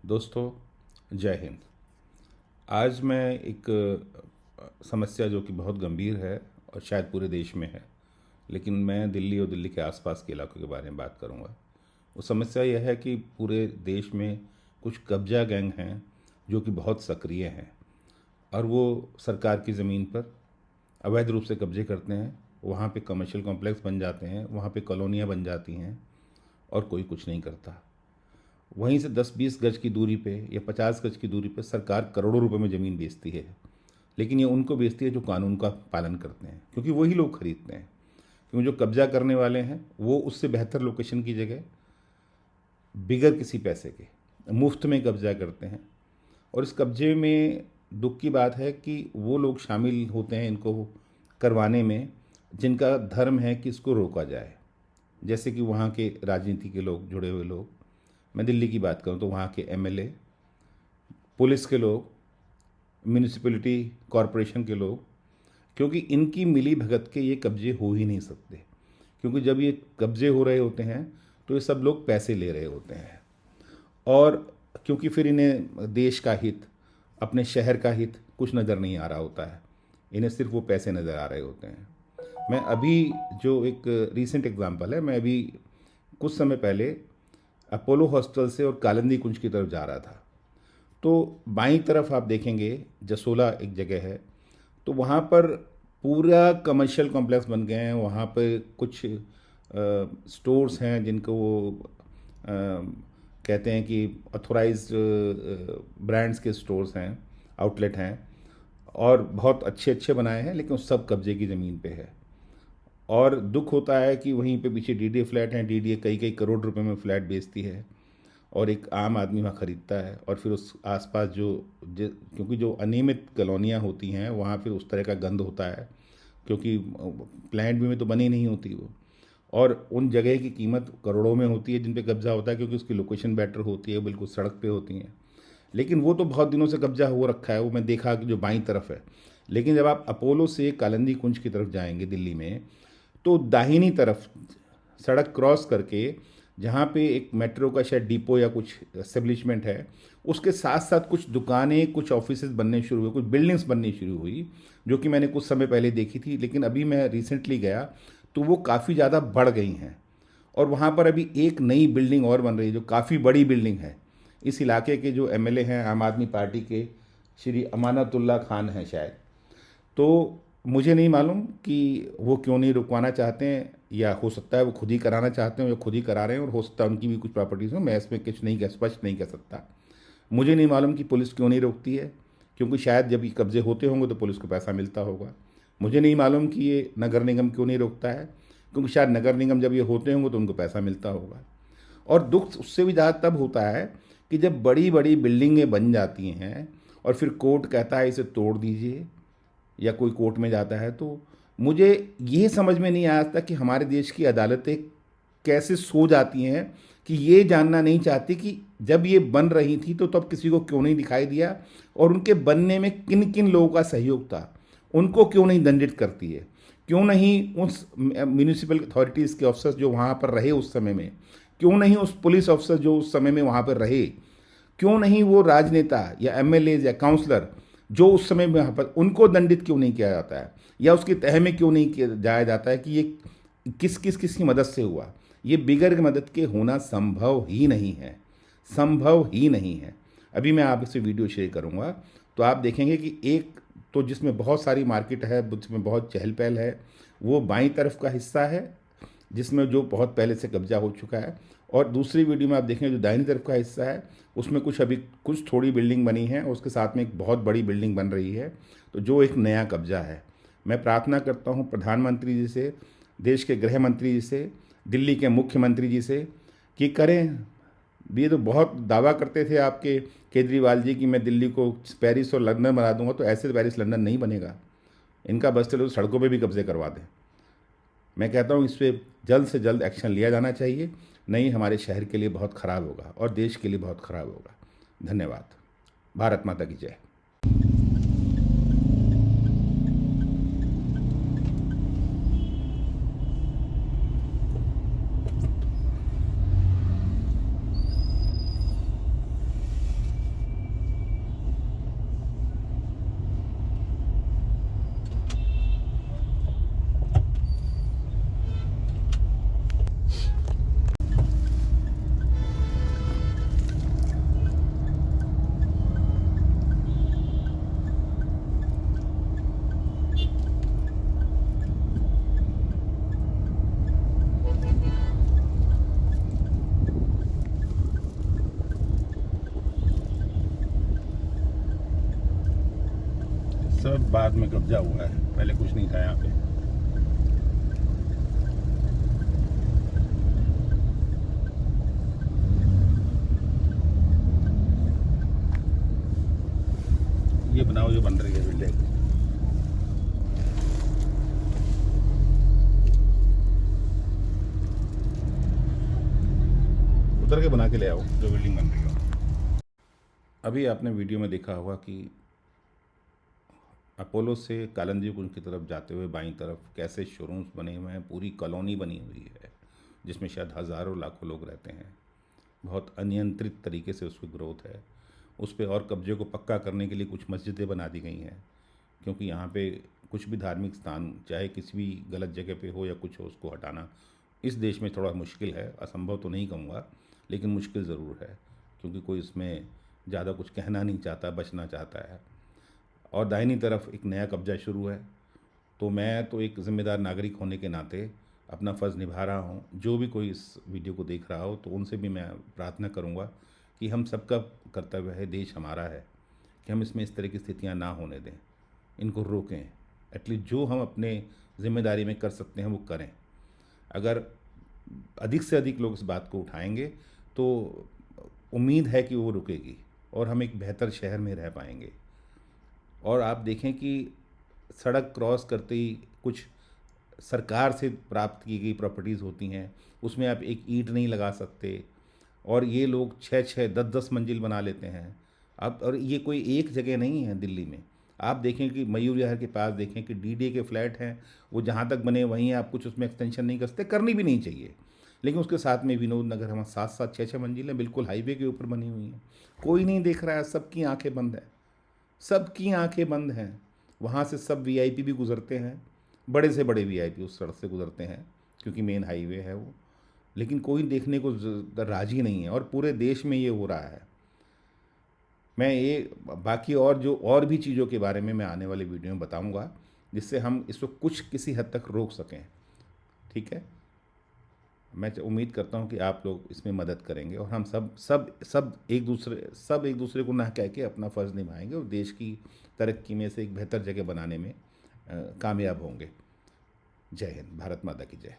दोस्तों, जय हिंद। आज मैं एक समस्या जो कि बहुत गंभीर है और शायद पूरे देश में है, लेकिन मैं दिल्ली और दिल्ली के आसपास के इलाकों के बारे में बात करूंगा। वो समस्या यह है कि पूरे देश में कुछ कब्जा गैंग हैं जो कि बहुत सक्रिय हैं और वो सरकार की ज़मीन पर अवैध रूप से कब्जे करते हैं। वहाँ पे कमर्शियल कॉम्प्लेक्स बन जाते हैं, वहाँ पे कॉलोनियाँ बन जाती हैं और कोई कुछ नहीं करता। वहीं से 10-20 गज की दूरी पे या 50 गज की दूरी पे सरकार करोड़ों रुपए में ज़मीन बेचती है, लेकिन ये उनको बेचती है जो कानून का पालन करते हैं, क्योंकि वही लोग खरीदते हैं। क्योंकि जो कब्जा करने वाले हैं वो उससे बेहतर लोकेशन की जगह बिगर किसी पैसे के मुफ्त में कब्जा करते हैं। और इस कब्जे में दुख की बात है कि वो लोग शामिल होते हैं इनको करवाने में जिनका धर्म है कि इसको रोका जाए। जैसे कि वहाँ के राजनीति के लोग, जुड़े हुए लोग। मैं दिल्ली की बात करूँ तो वहाँ के एमएलए, पुलिस के लोग, म्यूनिसिपैलिटी कॉरपोरेशन के लोग, क्योंकि इनकी मिली भगत के ये कब्जे हो ही नहीं सकते। क्योंकि जब ये कब्जे हो रहे होते हैं तो ये सब लोग पैसे ले रहे होते हैं, और क्योंकि फिर इन्हें देश का हित, अपने शहर का हित कुछ नज़र नहीं आ रहा होता है, इन्हें सिर्फ वो पैसे नज़र आ रहे होते हैं। मैं अभी जो एक रीसेंट एग्जांपल है, मैं अभी कुछ समय पहले अपोलो हॉस्टल से और कालिंदी कुंज की तरफ जा रहा था। तो बाईं तरफ आप देखेंगे जसोला एक जगह है, तो वहाँ पर पूरा कमर्शियल कॉम्प्लेक्स बन गए हैं। वहाँ पे कुछ स्टोर्स हैं जिनको वो कहते हैं कि ऑथोराइज्ड ब्रांड्स के स्टोर्स हैं, आउटलेट हैं, और बहुत अच्छे अच्छे बनाए हैं, लेकिन सब कब्जे की ज़मीन पे है। और दुख होता है कि वहीं पे पीछे डीडीए फ्लैट हैं। डीडीए कई कई करोड़ रुपए में फ्लैट बेचती है और एक आम आदमी वहाँ ख़रीदता है। और फिर उस आसपास क्योंकि जो अनियमित कॉलोनियाँ होती हैं वहाँ फिर उस तरह का गंद होता है, क्योंकि प्लान भी में तो बनी नहीं होती वो। और उन जगह की कीमत करोड़ों में होती है जिन पे कब्जा होता है, क्योंकि उसकी लोकेशन बेटर होती है, बिल्कुल सड़क पे होती हैं। लेकिन वो तो बहुत दिनों से कब्जा हो रखा है। वो मैं देखा कि जो बाईं तरफ है। लेकिन जब आप अपोलो से कालिंदी कुंज की तरफ जाएंगे दिल्ली में, तो दाहिनी तरफ सड़क क्रॉस करके जहाँ पे एक मेट्रो का शायद डिपो या कुछ एस्टेब्लिशमेंट है, उसके साथ साथ कुछ दुकानें, कुछ ऑफिसेज बनने शुरू हुए, कुछ बिल्डिंग्स बननी शुरू हुई, जो कि मैंने कुछ समय पहले देखी थी। लेकिन अभी मैं रिसेंटली गया तो वो काफ़ी ज़्यादा बढ़ गई हैं। और वहाँ पर अभी एक नई बिल्डिंग और बन रही है जो काफ़ी बड़ी बिल्डिंग है। इस इलाके के जो एमएलए हैं आम आदमी पार्टी के, श्री अमानतुल्ला खान हैं शायद, तो मुझे नहीं मालूम कि वो क्यों नहीं रुकवाना चाहते हैं, या हो सकता है वो खुद ही कराना चाहते हो या खुद ही करा रहे हैं, और हो सकता है उनकी भी कुछ प्रॉपर्टीज़ हो। मैं इसमें कुछ नहीं कह, स्पष्ट नहीं कह सकता। मुझे नहीं मालूम कि पुलिस क्यों नहीं रोकती है, क्योंकि शायद जब ये कब्जे होते होंगे तो पुलिस को पैसा मिलता होगा। मुझे नहीं मालूम कि ये नगर निगम क्यों नहीं रोकता है, क्योंकि शायद नगर निगम जब ये होते होंगे तो उनको पैसा मिलता होगा। और दुख उससे भी ज़्यादा तब होता है कि जब बड़ी बड़ी बिल्डिंगें बन जाती हैं और फिर कोर्ट कहता है इसे तोड़ दीजिए, या कोई कोर्ट में जाता है, तो मुझे ये समझ में नहीं आया था कि हमारे देश की अदालतें कैसे सो जाती हैं कि ये जानना नहीं चाहती कि जब ये बन रही थी तो तब किसी को क्यों नहीं दिखाई दिया, और उनके बनने में किन किन लोगों का सहयोग था, उनको क्यों नहीं दंडित करती है। क्यों नहीं उस म्यूनिसिपल अथॉरिटीज़ के ऑफिसर्स जो वहाँ पर रहे उस समय में, क्यों नहीं उस पुलिस ऑफिसर जो उस समय में वहाँ पर रहे, क्यों नहीं वो राजनेता या एमएलए या काउंसलर जो उस समय में वहाँ पर, उनको दंडित क्यों नहीं किया जाता है, या उसकी तह में क्यों नहीं किया जाया जाता है कि ये किस की मदद से हुआ। ये बिगर की मदद के होना संभव ही नहीं है, संभव ही नहीं है। अभी मैं आपसे वीडियो शेयर करूँगा तो आप देखेंगे कि एक तो जिसमें बहुत सारी मार्केट है, जिसमें बहुत चहल पहल है, वो बाईं तरफ का हिस्सा है जिसमें जो बहुत पहले से कब्जा हो चुका है। और दूसरी वीडियो में आप देखेंगे जो दाहिनी तरफ का हिस्सा है, उसमें कुछ थोड़ी बिल्डिंग बनी है और उसके साथ में एक बहुत बड़ी बिल्डिंग बन रही है, तो जो एक नया कब्जा है। मैं प्रार्थना करता हूँ प्रधानमंत्री जी से, देश के गृह मंत्री जी से, दिल्ली के मुख्यमंत्री जी से कि करें। ये तो बहुत दावा करते थे आपके केजरीवाल जी कि मैं दिल्ली को पेरिस और लंदन बना दूंगा, तो ऐसे पेरिस लंदन नहीं बनेगा। इनका बस चलो सड़कों पे भी कब्जे करवा दें। मैं कहता हूँ इस पर जल्द से जल्द एक्शन लिया जाना चाहिए, नहीं हमारे शहर के लिए बहुत ख़राब होगा और देश के लिए बहुत ख़राब होगा। धन्यवाद। भारत माता की जय। सब बाद में कब्जा हुआ है, पहले कुछ नहीं था यहाँ पे। ये बनाओ जो बन रही है बिल्डिंग, उतर के बना के ले आओ जो बिल्डिंग बन रही हो। अभी आपने वीडियो में देखा होगा कि अपोलो से कालंजी कुंज की तरफ जाते हुए बाईं तरफ कैसे शोरूम्स बने हुए हैं, पूरी कॉलोनी बनी हुई है जिसमें शायद हज़ारों लाखों लोग रहते हैं। बहुत अनियंत्रित तरीके से उसकी ग्रोथ है। उस पे और कब्जे को पक्का करने के लिए कुछ मस्जिदें बना दी गई हैं, क्योंकि यहाँ पे कुछ भी धार्मिक स्थान चाहे किसी भी गलत जगह पे हो या कुछ हो, उसको हटाना इस देश में थोड़ा मुश्किल है। असंभव तो नहीं कहूँगा, लेकिन मुश्किल ज़रूर है, क्योंकि कोई इसमें ज़्यादा कुछ कहना नहीं चाहता, बचना चाहता है। और दाहिनी तरफ एक नया कब्जा शुरू है। तो मैं तो एक ज़िम्मेदार नागरिक होने के नाते अपना फ़र्ज़ निभा रहा हूँ। जो भी कोई इस वीडियो को देख रहा हो तो उनसे भी मैं प्रार्थना करूँगा कि हम सबका कर्तव्य है, देश हमारा है, कि हम इसमें इस तरह की स्थितियाँ ना होने दें, इनको रोकें। एटलीस्ट जो हम अपने ज़िम्मेदारी में कर सकते हैं वो करें। अगर अधिक से अधिक लोग इस बात को उठाएंगे तो उम्मीद है कि वो रुकेगी और हम एक बेहतर शहर में रह पाएंगे। और आप देखें कि सड़क क्रॉस करते ही कुछ सरकार से प्राप्त की गई प्रॉपर्टीज़ होती हैं, उसमें आप एक ईंट नहीं लगा सकते, और ये लोग 6-6 10-10 मंजिल बना लेते हैं। अब और ये कोई एक जगह नहीं है दिल्ली में। आप देखें कि मयूर विहार के पास देखें कि डीडीए के फ्लैट हैं, वो जहाँ तक बने वहीं हैं, आप कुछ उसमें एक्सटेंशन नहीं कर सकते, करनी भी नहीं चाहिए। लेकिन उसके साथ में विनोद नगर हमारे 7-7 6-6 मंजिलें बिल्कुल हाईवे के ऊपर बनी हुई हैं। कोई नहीं देख रहा है, सबकी आंखें बंद हैं, सबकी आंखें बंद हैं। वहाँ से सब वीआईपी भी गुजरते हैं, बड़े से बड़े वीआईपी उस सड़क से गुजरते हैं, क्योंकि मेन हाईवे है वो। लेकिन कोई देखने को राजी नहीं है, और पूरे देश में ये हो रहा है। मैं ये बाकी और जो और भी चीज़ों के बारे में मैं आने वाले वीडियो में बताऊंगा, जिससे हम इसको कुछ किसी हद तक रोक सकें। ठीक है, मैं उम्मीद करता हूं कि आप लोग इसमें मदद करेंगे, और हम सब एक दूसरे को ना कह के अपना फ़र्ज़ निभाएंगे और देश की तरक्की में से एक बेहतर जगह बनाने में कामयाब होंगे। जय हिंद, भारत माता की जय।